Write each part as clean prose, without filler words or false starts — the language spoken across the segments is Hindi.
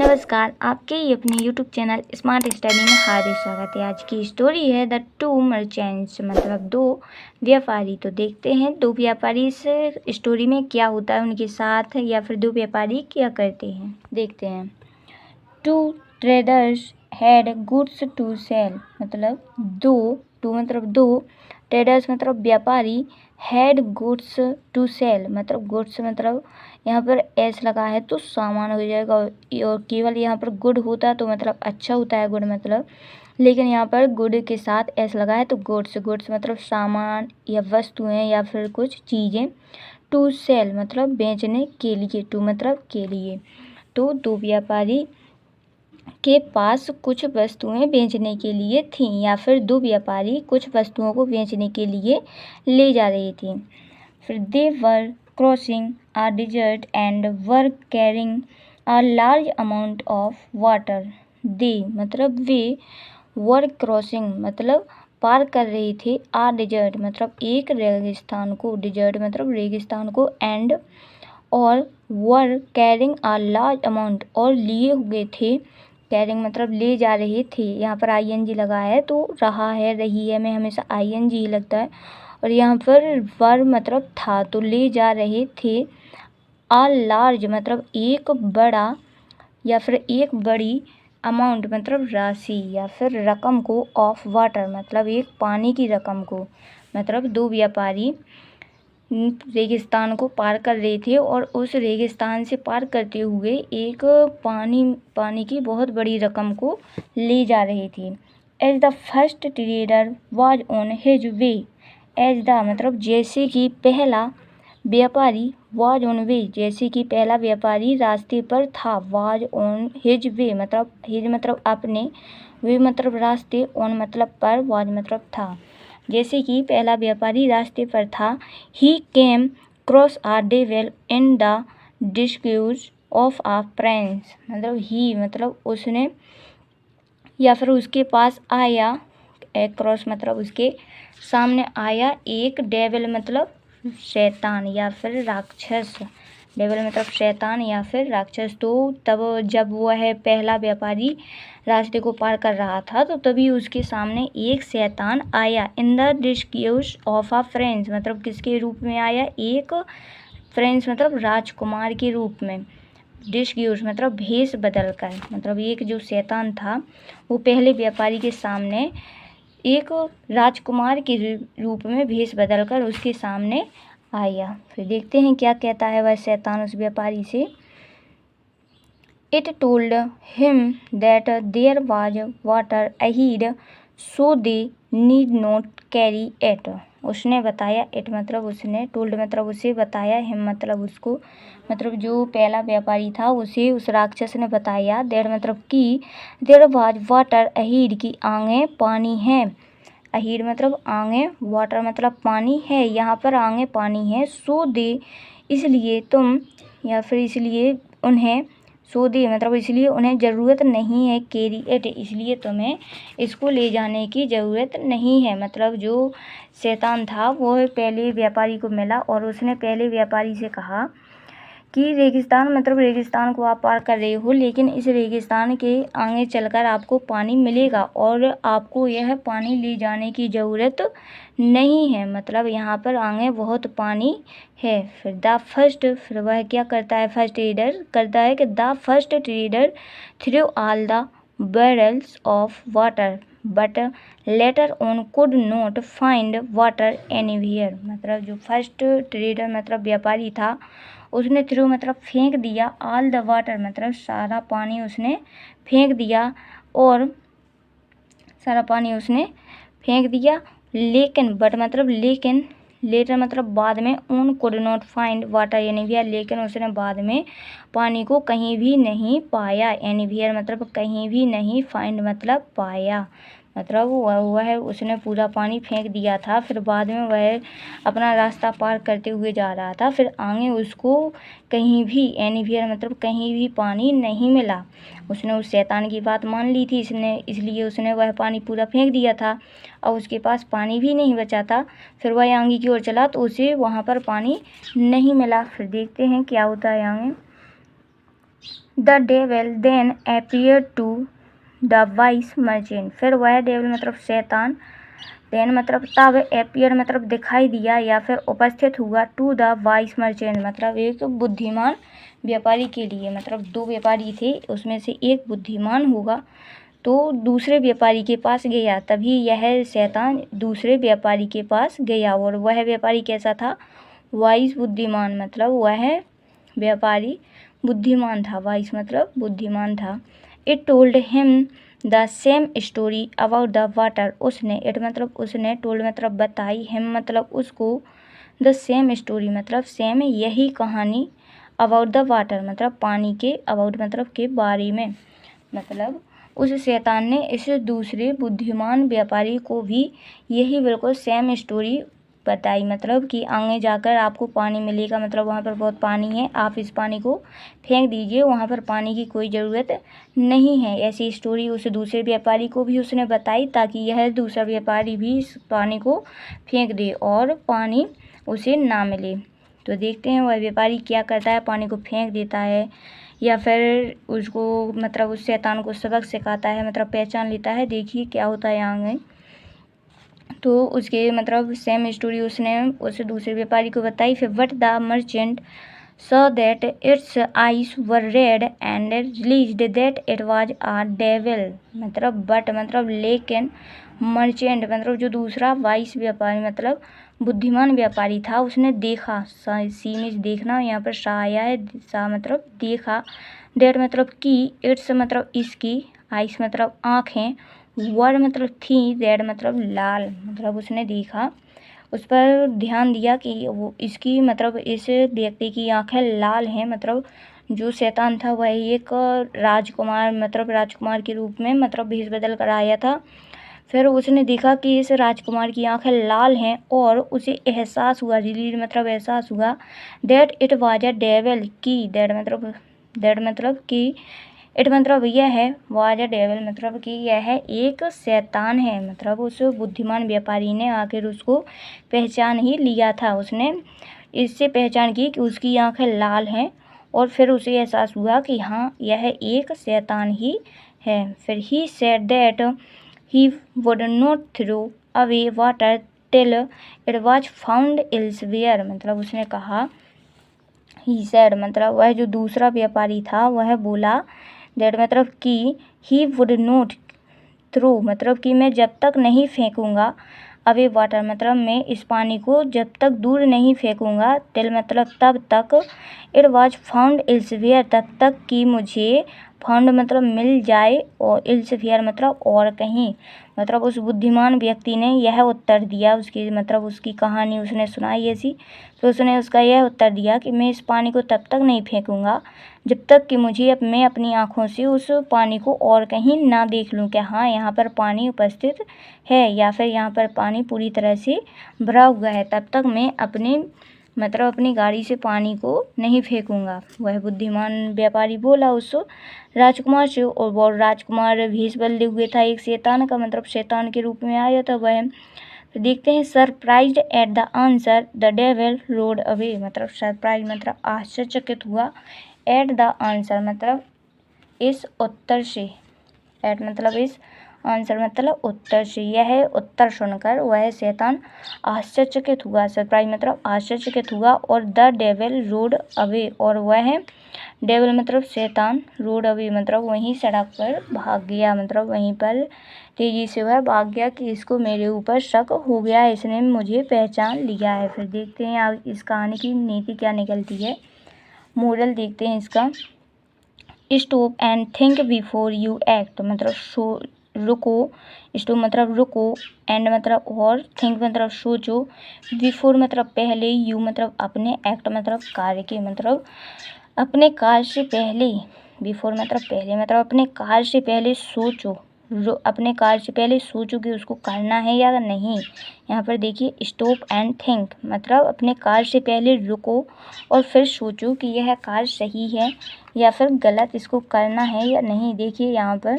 नमस्कार, आपके ही अपने यूट्यूब चैनल स्मार्ट स्टडी में हार्दिक स्वागत है। आज की स्टोरी है द टू मर्चेंट्स, मतलब दो व्यापारी। तो देखते हैं दो व्यापारी इस स्टोरी में क्या होता है उनके साथ, या फिर दो व्यापारी क्या करते हैं, देखते हैं। Two traders had goods to sell, मतलब दो ट्रेडर्स मतलब व्यापारी, हैड गुड्स टू सेल मतलब गुड्स मतलब यहाँ पर एस लगा है तो सामान हो जाएगा, और केवल यहाँ पर गुड होता तो मतलब अच्छा होता है गुड मतलब, लेकिन यहाँ पर गुड के साथ एस लगा है तो गुड्स मतलब सामान या वस्तुएं या फिर कुछ चीज़ें। टू सेल मतलब बेचने के लिए, टू मतलब के लिए। तो दो व्यापारी के पास कुछ वस्तुएं बेचने के लिए थीं, या फिर दो व्यापारी कुछ वस्तुओं को बेचने के लिए ले जा रहे थे। फिर they were crossing a desert and were carrying a large amount of water. They मतलब वे, वर क्रॉसिंग मतलब पार कर रहे थे, आ डिजर्ट मतलब एक रेगिस्तान को, डिजर्ट मतलब रेगिस्तान को, एंड और वर कैरिंग अ लार्ज अमाउंट और लिए हुए थे, कैरिंग मतलब ले जा रहे थे। यहाँ पर आईएनजी लगा है तो रहा है, रही है में हमेशा आईएनजी ही लगता है, और यहाँ पर वर मतलब था तो ले जा रहे थे। आ लार्ज मतलब एक बड़ा या फिर एक बड़ी, अमाउंट मतलब राशि या फिर रकम को, ऑफ वाटर मतलब एक पानी की रकम को। मतलब दो व्यापारी रेगिस्तान को पार कर रहे थे और उस रेगिस्तान से पार करते हुए एक पानी की बहुत बड़ी रकम को ले जा रहे थे। As the first trader was on his way, as the मतलब जैसे कि पहला व्यापारी, वाज ऑन वे जैसे कि पहला व्यापारी रास्ते पर था, वाज ऑन हिज वे मतलब हिज मतलब अपने, वे मतलब रास्ते, ऑन मतलब पर, वाज मतलब था। जैसे कि पहला व्यापारी रास्ते पर था, he came cross a devil in the disguise of a prince मतलब ही मतलब उसने या फिर उसके पास आया, क्रॉस मतलब उसके सामने आया, एक डेविल मतलब शैतान या फिर राक्षस, डेविल मतलब शैतान या फिर राक्षस। तो तब जब वह पहला व्यापारी रास्ते को पार कर रहा था तो तभी उसके सामने एक शैतान आया, in the disguise of a friends मतलब किसके रूप में आया, एक फ्रेंड्स मतलब राजकुमार के रूप में, डिस्क्यूज मतलब भेष बदल कर, मतलब एक जो शैतान था वो पहले व्यापारी के सामने एक राजकुमार के रूप में भेष बदल कर उसके सामने आया। फिर देखते हैं क्या कहता है वह शैतान उस व्यापारी से। It told him that there was water ahead, so they need not carry it. उसने बताया, इट मतलब उसने, टोल्ड मतलब उसे बताया, हिम मतलब उसको, मतलब जो पहला व्यापारी था उसे उस राक्षस ने बताया, देर मतलब कि, देर वाज वाटर अहीड की आगे पानी है, अहीड मतलब आगे, वाटर मतलब पानी है, यहाँ पर आगे पानी है, सो दे इसलिए तुम, या फिर इसलिए उन्हें, सो दे मतलब इसलिए उन्हें ज़रूरत नहीं है, कैरी इट इसलिए तुम्हें इसको ले जाने की ज़रूरत नहीं है। मतलब जो शैतान था वो पहले व्यापारी को मिला और उसने पहले व्यापारी से कहा कि रेगिस्तान मतलब रेगिस्तान को आप पार कर रहे हो, लेकिन इस रेगिस्तान के आगे चलकर आपको पानी मिलेगा और आपको यह पानी ले जाने की ज़रूरत नहीं है, मतलब यहाँ पर आगे बहुत पानी है। फिर द फर्स्ट, फिर वह क्या करता है, फर्स्ट ट्रेडर करता है कि the first trader through all the barrels of water but later on could not find water anywhere. मतलब जो फर्स्ट ट्रेडर मतलब व्यापारी था उसने थ्रू मतलब फेंक दिया, ऑल द वाटर मतलब सारा पानी उसने फेंक दिया, और सारा पानी उसने फेंक दिया, लेकिन बट मतलब लेकिन, लेटर मतलब बाद में, on could not find water anywhere लेकिन उसने बाद में पानी को कहीं भी नहीं पाया, एनीवेयर मतलब कहीं भी नहीं, फाइंड मतलब पाया, मतलब वह उसने पूरा पानी फेंक दिया था। फिर बाद में वह अपना रास्ता पार करते हुए जा रहा था, फिर आगे उसको कहीं भी, एनीवेयर मतलब कहीं भी पानी नहीं मिला। उसने उस शैतान की बात मान ली थी, इसलिए उसने वह पानी पूरा फेंक दिया था और उसके पास पानी भी नहीं बचा था। फिर वह आगे की ओर चला तो उसे वहाँ पर पानी नहीं मिला। फिर देखते हैं क्या होता है आगे। The devil then appear to the vice merchant. फिर वह डेविल मतलब शैतान, देन मतलब तब, अपीयर मतलब दिखाई दिया या फिर उपस्थित हुआ, टू द वाइस मर्चेंट मतलब एक बुद्धिमान व्यापारी के लिए। मतलब दो व्यापारी थे, उसमें से एक बुद्धिमान होगा तो दूसरे व्यापारी के पास गया, तभी यह शैतान दूसरे व्यापारी के पास गया। और वह व्यापारी कैसा था? वाइस बुद्धिमान, मतलब वह व्यापारी बुद्धिमान था। वाइस मतलब बुद्धिमान था। It told him the same story about the water. उसने, इट मतलब उसने, टोल्ड मतलब बताई, हिम मतलब उसको, द सेम स्टोरी मतलब सेम यही कहानी, अबाउट द वाटर मतलब पानी के, अबाउट मतलब के बारे में। मतलब उस शैतान ने इस दूसरे बुद्धिमान व्यापारी को भी यही बिल्कुल सेम स्टोरी बताई। मतलब कि आगे जाकर आपको पानी मिलेगा, मतलब वहाँ पर बहुत पानी है, आप इस पानी को फेंक दीजिए, वहाँ पर पानी की कोई ज़रूरत नहीं है। ऐसी स्टोरी उस दूसरे व्यापारी को भी उसने बताई ताकि यह दूसरा व्यापारी भी इस पानी को फेंक दे और पानी उसे ना मिले। तो देखते हैं वह व्यापारी क्या करता है, पानी को फेंक देता है या फिर उसको मतलब उस शैतान को सबक सिखाता है, मतलब पहचान लेता है। देखिए क्या होता है आगे। तो उसके मतलब सेम स्टोरी उसने उस दूसरे व्यापारी को बताई। फिर but the merchant saw that it's eyes were red and released that it was a devil. मतलब बट मतलब लेकिन, मर्चेंट मतलब जो दूसरा वाइस व्यापारी मतलब बुद्धिमान व्यापारी था, उसने देखा, सी में देखना, यहाँ पर सा आया है, सा मतलब देखा, डेट मतलब की, इट्स मतलब इसकी, आइस मतलब आँखें, वर मतलब थी, रेड मतलब लाल, मतलब उसने देखा, उस पर ध्यान दिया कि वो इसकी मतलब इस व्यक्ति की आँखें लाल हैं। मतलब जो शैतान था वह एक राजकुमार मतलब राजकुमार के रूप में मतलब भेष बदल कर आया था। फिर उसने देखा कि इस राजकुमार की आंखें लाल हैं और उसे एहसास हुआ, रिलीज मतलब एहसास हुआ, that it was a devil की, दैट मतलब कि, इट मतलब यह है, वाज अ डेविल मतलब कि यह एक शैतान है। मतलब उस बुद्धिमान व्यापारी ने आखिर उसको पहचान ही लिया था, उसने इससे पहचान की कि उसकी आंखें लाल हैं और फिर उसे एहसास हुआ कि हाँ यह एक शैतान ही है। फिर he said that he would not throw away water till it was found elsewhere। मतलब उसने कहा, he said मतलब वह जो दूसरा व्यापारी था वह बोला, that मतलब कि he would not throw मतलब कि मैं जब तक नहीं फेंकूंगा, अवे वाटर मतलब मैं इस पानी को जब तक दूर नहीं फेंकूंगा, टिल मतलब तब तक, इट वाज फाउंड एल्सवेयर तब तक कि मुझे, फाउंड मतलब मिल जाए और एल्सवेयर मतलब और कहीं। मतलब उस बुद्धिमान व्यक्ति ने यह उत्तर दिया, उसकी मतलब उसकी कहानी उसने सुनाई ऐसी, तो उसने उसका यह उत्तर दिया कि मैं इस पानी को तब तक नहीं फेंकूंगा जब तक कि मैं अपनी आँखों से उस पानी को और कहीं ना देख लूँ कि हाँ यहाँ पर पानी उपस्थित है या फिर यहाँ पर पानी पूरी तरह से भरा हुआ है, तब तक मैं अपनी गाड़ी से पानी को नहीं फेंकूंगा। वह बुद्धिमान व्यापारी बोला उस राजकुमार से, और वो राजकुमार भेष बदले हुए था एक शैतान का, मतलब शैतान के रूप में आया था वह। तो देखते हैं, surprised at the answer the devil road away. मतलब सरप्राइज मतलब आश्चर्यचकित हुआ, एट द आंसर मतलब इस उत्तर से, एट मतलब इस, आंसर मतलब उत्तर से, यह उत्तर सुनकर वह शैतान आश्चर्यचकित हुआ, सरप्राइज मतलब आश्चर्यचकित हुआ, और द डेविल रोड अवे और वह डेविल मतलब शैतान, रोड अवे मतलब वहीं सड़क पर भाग गया, मतलब वहीं पर तेजी से वह भाग गया कि इसको मेरे ऊपर शक हो गया, इसने मुझे पहचान लिया है। फिर देखते हैं अब इस कहानी की नीति क्या निकलती है, मोरल देखते हैं इसका। Stop and think before you act मतलब रुको, स्टॉप मतलब रुको, एंड मतलब और, थिंक मतलब सोचो, बिफोर मतलब पहले, यू मतलब अपने, एक्ट मतलब कार्य के, मतलब अपने कार्य से पहले, बिफोर मतलब पहले, मतलब अपने कार्य से पहले सोचो, अपने कार्य से पहले सोचो कि उसको करना है या नहीं। यहाँ पर देखिए स्टॉप एंड थिंक मतलब अपने कार्य से पहले रुको और फिर सोचो कि यह कार्य सही है या फिर गलत, इसको करना है या नहीं। देखिए यहाँ पर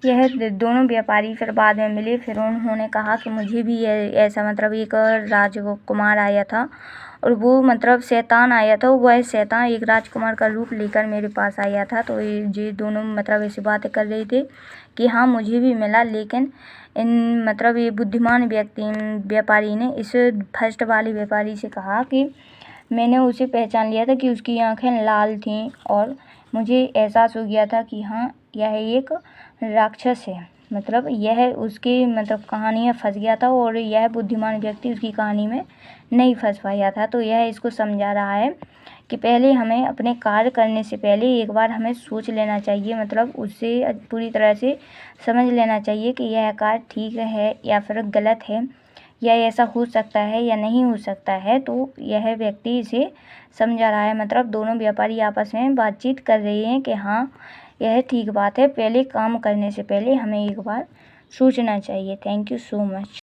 यह दोनों व्यापारी फिर बाद में मिले, फिर उन्होंने कहा कि मुझे भी ऐसा मतलब एक राजकुमार आया था और वो मतलब शैतान आया था, वह शैतान एक राजकुमार का रूप लेकर मेरे पास आया था। तो ये दोनों मतलब ऐसी बातें कर रहे थे कि हाँ मुझे भी मिला, लेकिन इन मतलब ये बुद्धिमान व्यापारी ने इस फर्स्ट वाले व्यापारी से कहा कि मैंने उसे पहचान लिया था कि उसकी आंखें लाल थीं और मुझे एहसास हो गया था कि हाँ यह एक राक्षस है। मतलब यह उसकी मतलब कहानी में फंस गया था और यह बुद्धिमान व्यक्ति उसकी कहानी में नहीं फंस पाया था। तो यह इसको समझा रहा है कि पहले हमें अपने कार्य करने से पहले एक बार हमें सोच लेना चाहिए, मतलब उससे पूरी तरह से समझ लेना चाहिए कि यह कार्य ठीक है या फिर गलत है, या ऐसा हो सकता है या नहीं हो सकता है। तो यह व्यक्ति इसे समझा रहा है, मतलब दोनों व्यापारी आपस में बातचीत कर रहे हैं कि हाँ यह ठीक बात है, पहले काम करने से पहले हमें एक बार सोचना चाहिए। Thank you so much.